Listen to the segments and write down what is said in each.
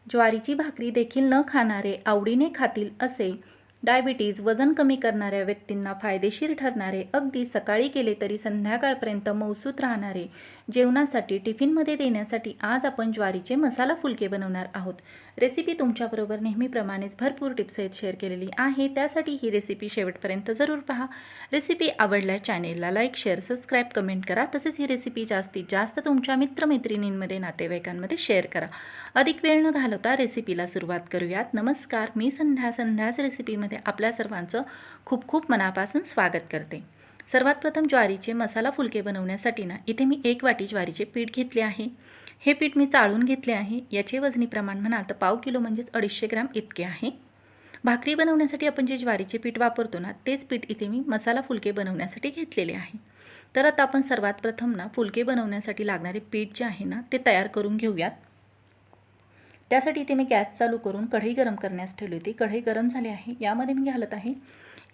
ज्वारीची भाकरी देखील न खाणारे आवडीने खातील असे डायबिटीज, वजन कमी करणाऱ्या व्यक्तींना फायदेशीर ठरणारे, अगदी सकाळी केले तरी संध्याकाळपर्यंत मौसूत राहणारे, जेवणासाठी टिफिनमध्ये देण्यासाठी आज आपण ज्वारीचे मसाला फुलके बनवणार आहोत। रेसिपी तुमच्याबरोबर नेहमीप्रमाणेच भरपूर टिप्स आहेत शेअर केलेली आहे, त्यासाठी ही रेसिपी शेवटपर्यंत जरूर पहा। रेसिपी आवडल्यास चॅनेलला लाईक, शेअर, सबस्क्राईब, कमेंट करा। तसेच ही रेसिपी जास्तीत जास्त तुमच्या मित्रमैत्रिणींमध्ये, नातेवाईकांमध्ये शेअर करा। अधिक वेळ न घालवता रेसिपीला सुरुवात करूयात। नमस्कार, मी संध्याच रेसिपीमध्ये आपल्या सर्वांचं खूप खूप मनापासून स्वागत करते। सर्वात प्रथम ज्वारीचे मसाला फुलके बनवण्यासाठी इथे मी 1 वाटी ज्वारीचे पीठ घेतले आहे। हे पीठ मी चाळून घेतले आहे। याचे वजनी प्रमाण म्हणाल तर पाव किलो म्हणजेच 250 ग्रॅम इतके आहे। भाकरी बनवण्यासाठी आपण जे ज्वारीचे पीठ वापरतो तेच पीठ इथे मी मसाला फुलके बनवण्यासाठी घेतलेले आहे। तर आता आपण सर्वात प्रथम फुलके बनवण्यासाठी लागणारे पीठ जे आहे ते तयार करून घेऊयात। त्यासाठी इथे मी गॅस चालू करून कढई गरम करण्यास ठेवली होती। कढई गरम झाली आहे। यामध्ये मी घालत आहे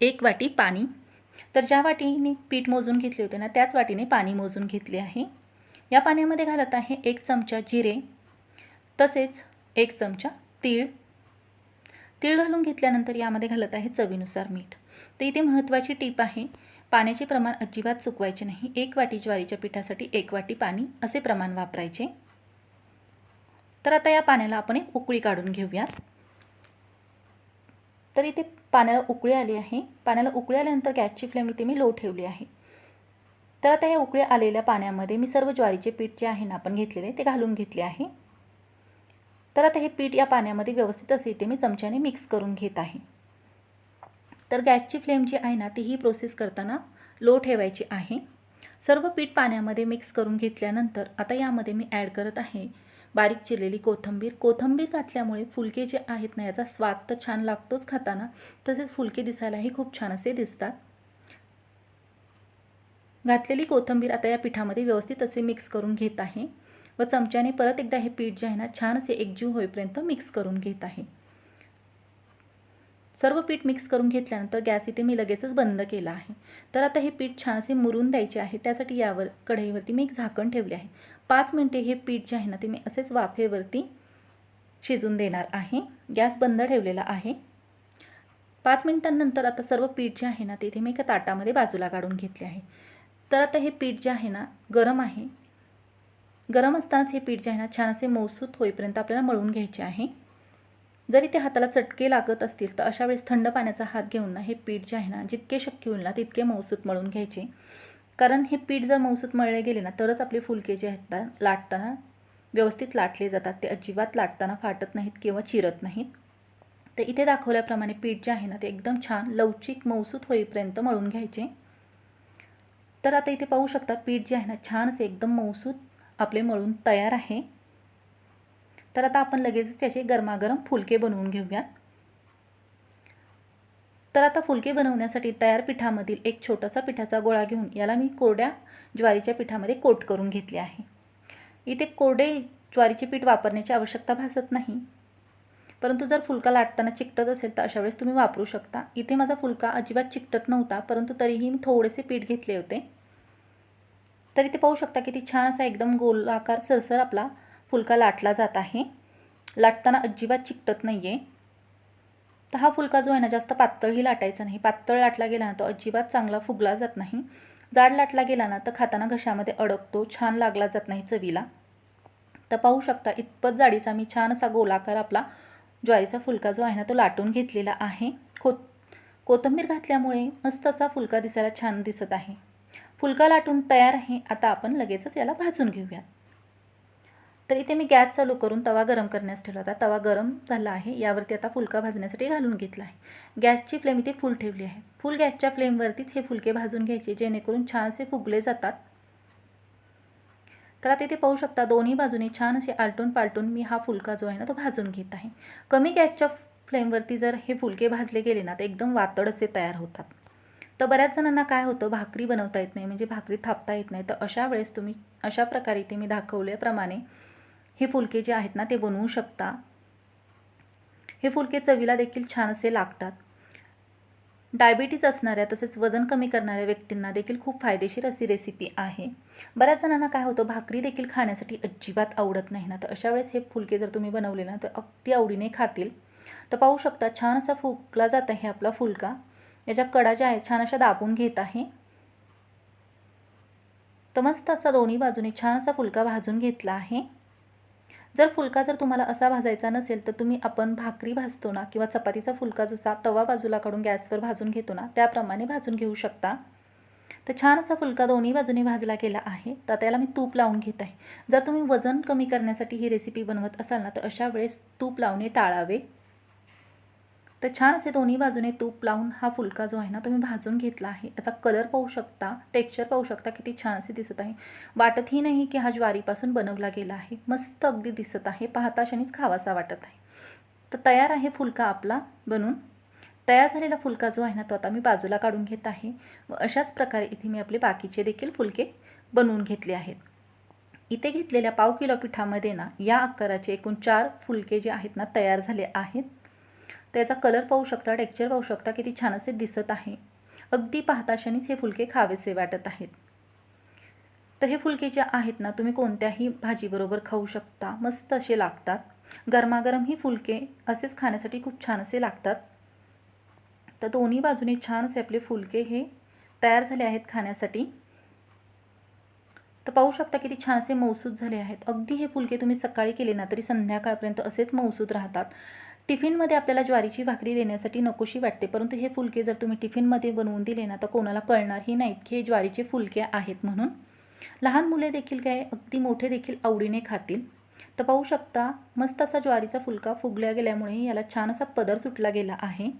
1 वाटी पाणी। तर ज्या वाटीने पीठ मोजून घेतले होते त्याच वाटीने पाणी मोजून घेतले आहे। या पाण्यामध्ये घालत आहे 1 चमचा जिरे, तसेच 1 चमचा तीळ। तीळ घालून घेतल्यानंतर यामध्ये घालत आहे चवीनुसार मीठ। तर इथे महत्त्वाची टीप आहे, पाण्याचे प्रमाण अजिबात चुकवायचे नाही। 1 वाटी ज्वारीच्या पिठासाठी 1 वाटी पाणी असे प्रमाण वापरायचे। तर आता या पाण्याला आपण एक उकळी काढून घेऊयात। तर इथे पाण्याला उकळी आली आहे। पाण्याला उकळी आल्यानंतर गॅसची फ्लेम इथे मी लो ठेवली आहे। तर आता या उकळी आलेल्या पाण्यामध्ये मी सर्व ज्वारीचे पीठ जे आहे आपण घेतलेले ते घालून घेतले आहे। तर आता हे पीठ या पाण्यामध्ये व्यवस्थित असे इथे मी चमच्याने मिक्स करून घेत आहे। तर गॅसची फ्लेम जी आहे ती ही प्रोसेस करताना लो ठेवायची आहे। सर्व पीठ पाण्यामध्ये मिक्स करून घेतल्यानंतर आता यामध्ये मी ॲड करत आहे बारीक चिरलेली कोथिंबीर। कोथिंबीर घातल्यामुळे फुलके जे आहेत याचा स्वाद तर छान लागतोच खाताना, तसेच फुलके दिसायलाही खूप छान असे दिसतात। घातलेली कोथिंबीर आता या पिठामध्ये व्यवस्थित असे मिक्स करून घेत आहे व चमच्याने परत एकदा हे पीठ जे आहे छान असे एकजीव होईपर्यंत मिक्स करून घेत आहे। सर्व पीठ मिक्स करून घेतल्यानंतर गॅस इथे मी लगेचच बंद केला आहे। तर आता हे पीठ छान असे मुरून द्यायचे आहे। त्यासाठी यावर कढईवरती मी एक झाकण ठेवले आहे। 5 मिनिटे हे पीठ जे आहे ते मी असेच वाफेवरती शिजून देणार आहे। गॅस बंद ठेवलेला आहे। 5 मिनिटांनंतर आता सर्व पीठ जे आहे ते इथे मी एका ताटामध्ये बाजूला काढून घेतले आहे। तर आता हे पीठ जे आहे गरम आहे। गरम असतानाच हे पीठ जे आहे छान असे मऊसूत होईपर्यंत आपल्याला मळून घ्यायचे आहे। जरी ते हाताला चटके लागत असतील तर अशा वेळेस थंड पाण्याचा हात घेऊन हे पीठ जे आहे जितके शक्य होईल तितके मऊसूत मळून घ्यायचे। कारण हे पीठ जर मऊसूत मळले गेले तरच आपले फुलके जे आहेत लाटताना व्यवस्थित लाटले जातात। ते अजिबात लाटताना फाटत नाहीत किंवा चिरत नाहीत। तर इथे दाखवल्याप्रमाणे पीठ जे आहे ते एकदम छान लवचिक मऊसूत होईपर्यंत मळून घ्यायचे। तर आता इथे पाहू शकता पीठ जे आहे छान असे एकदम मऊसूत आपले मळून तयार आहे। तर आता आपण लगेचच त्याचे गरमागरम फुलके बनवून घेऊयात। तर आता फुलके बनवण्यासाठी तयार पिठामधील एक छोटासा पिठाचा गोळा घेऊन याला मी कोरड्या ज्वारीच्या पिठामध्ये कोट करून घेतले आहे। इथे कोरडे ज्वारीचे पीठ वापरण्याची आवश्यकता भासत नाही, परंतु जर फुलका लाटताना चिकटत असेल तर अशा वेळेस तुम्ही वापरू शकता। इथे माझा फुलका अजिबात चिकटत नव्हता, परंतु तरीही मी थोडेसे पीठ घेतले होते। तर इथे पाहू शकता किती छान असा एकदम गोलाकार सरसर आपला फुलका लाटला जात आहे। लाटताना अजिबात चिकटत नाही आहे। तर हा फुलका जो आहे जास्त पातळही लाटायचा नाही। पातळ लाटला गेला तो अजिबात चांगला फुगला जात नाही। जाड लाटला गेला तर खाताना घशामध्ये अडकतो, छान लागला जात नाही चवीला। तर पाहू शकता इतपत जाडीचा मी छान असा गोलाकार आपला ज्वारीचा फुलका जो आहे तो लाटून घेतलेला आहे। कोथिंबीर घातल्यामुळे मस्त असा फुलका दिसायला छान दिसत आहे। फुलका लाटून तयार आहे। आता आपण लगेचच याला भाजून घेऊयात। तर इथे मी गॅस चालू करून तवा गरम करण्यास ठेवला होता। तवा गरम झाला आहे। यावरती आता फुलका भाजण्यासाठी घालून घेतला आहे। गॅसची फ्लेम इथे फुल ठेवली आहे। फुल गॅसच्या फ्लेमवरतीच हे फुलके भाजून घ्यायचे, जेणेकरून छान असे फुगले जातात। तर आता इथे पाहू शकता दोन्ही बाजूने छान असे आलटून पालटून मी हा फुलका जो आहे तो भाजून घेत आहे। कमी गॅसच्या फ्लेमवरती जर हे फुलके भाजले गेले तर एकदम वातड असे तयार होतात। तर बऱ्याच जणांना काय होतं, भाकरी बनवता येत नाही, म्हणजे भाकरी थापता येत नाही। तर अशा वेळेस तुम्ही अशा प्रकारे इथे मी दाखवल्याप्रमाणे हे फुलके जे आहेत ते बनवू शकता। हे फुलके चवीला देखील छान असे लागतात। डायबिटीज असणाऱ्या तसेच वजन कमी करणाऱ्या व्यक्तींना देखील खूप फायदेशीर अशी रेसिपी आहे. बऱ्याच जणांना काय होतं, भाकरी देखील खाण्यासाठी अजिबात आवडत नाही ना, तर अशा वेळेस हे फुलके जर तुम्ही बनवले ना तर अगदी आवडीने खातील. तर पाहू शकता छान असा फुगला जात आहे आपला फुलका. याच्या कडा ज्या आहेत छान अशा दाबून घेत आहे. तर मस्त असा दोन्ही बाजूने छान असा फुलका भाजून घेतला आहे. जर तुम्हाला असा भाजायचा नसेल तर तुम्ही आपण भाकरी भाजतो ना किंवा चपातीचा फुलका जसा तवा बाजूला काढून गॅसवर भाजून घेतो ना त्याप्रमाणे भाजून घेऊ शकता. तर छान असा फुलका दोन्ही बाजूने भाजला गेला आहे. तर त्याला मी तूप लावून घेत आहे. जर तुम्ही वजन कमी करण्यासाठी ही रेसिपी बनवत असाल ना तर अशा वेळेस तूप लावणे टाळावे. तर छान असे दोन्ही बाजूने तूप लावून हा फुलका जो आहे ना तुम्ही भाजून घेतला आहे. याचा कलर पाहू शकता, टेक्स्चर पाहू शकता, किती छान असे दिसत आहे. वाटतही नाही की हा ज्वारीपासून बनवला गेला आहे. मस्त अगदी दिसत आहे, पाहता क्षणीच खावासा वाटत आहे. तर तयार आहे फुलका आपला बनून. तयार झालेला फुलका जो आहे ना तो आता मी बाजूला काढून घेत आहे व अशाच प्रकारे इथे मी आपले बाकीचे देखील फुलके बनवून घेतले आहेत. इथे घेतलेल्या पाव किलो पिठामध्ये ना या आकाराचे एकूण 4 फुलके जे आहेत ना तयार झाले आहेत. त्याचा कलर पाहू शकता, टेक्स्चर पाहू शकता, किती छान असे दिसत आहे. अगदी पाहता क्षणीच हे फुलके खावेसे वाटत आहेत. तर हे फुलके जे आहेत ना तुम्ही कोणत्याही भाजीबरोबर खाऊ शकता, मस्त असे लागतात. गरमागरम ही फुलके असेच खाण्यासाठी खूप छान असे लागतात. तर दोन्ही बाजूने छान असे आपले फुलके हे तयार झाले आहेत खाण्यासाठी. तर पाहू शकता किती छान असे मऊसूत झाले आहेत. अगदी हे फुलके तुम्ही सकाळी केले ना तरी संध्याकाळपर्यंत असेच मऊसूत राहतात. टिफिनमध्ये आपल्याला ज्वारीची भाकरी देण्यासाठी नकोशी वाटते, परंतु हे फुलके जर तुम्ही टिफिनमध्ये बनवून दिले ना तर कोणाला कळणारही नाहीत की हे ज्वारीचे फुलके आहेत म्हणून. लहान मुले देखील काय अगदी मोठे देखील आवडीने खातील. तर पाहू शकता मस्त असा ज्वारीचा फुलका फुगल्या गेल्यामुळे याला छान असा पदर सुटला गेला आहे.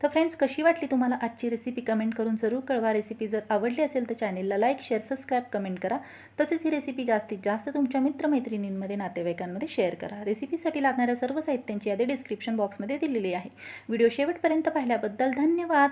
तर फ्रेंड्स, कशी वाटली तुम्हाला आजची रेसिपी कमेंट करून जरूर कळवा. रेसिपी जर आवडली असेल तर चॅनेलला लाईक, शेअर, सबस्क्राईब, कमेंट करा. तसेच ही रेसिपी जास्तीत जास्त तुमच्या मित्रमैत्रिणींमध्ये, नातेवाईकांमध्ये शेअर करा. रेसिपीसाठी लागणाऱ्या सर्व साहित्यांची यादी डिस्क्रिप्शन बॉक्समध्ये दिलेली आहे. व्हिडिओ शेवटपर्यंत पाहिल्याबद्दल धन्यवाद.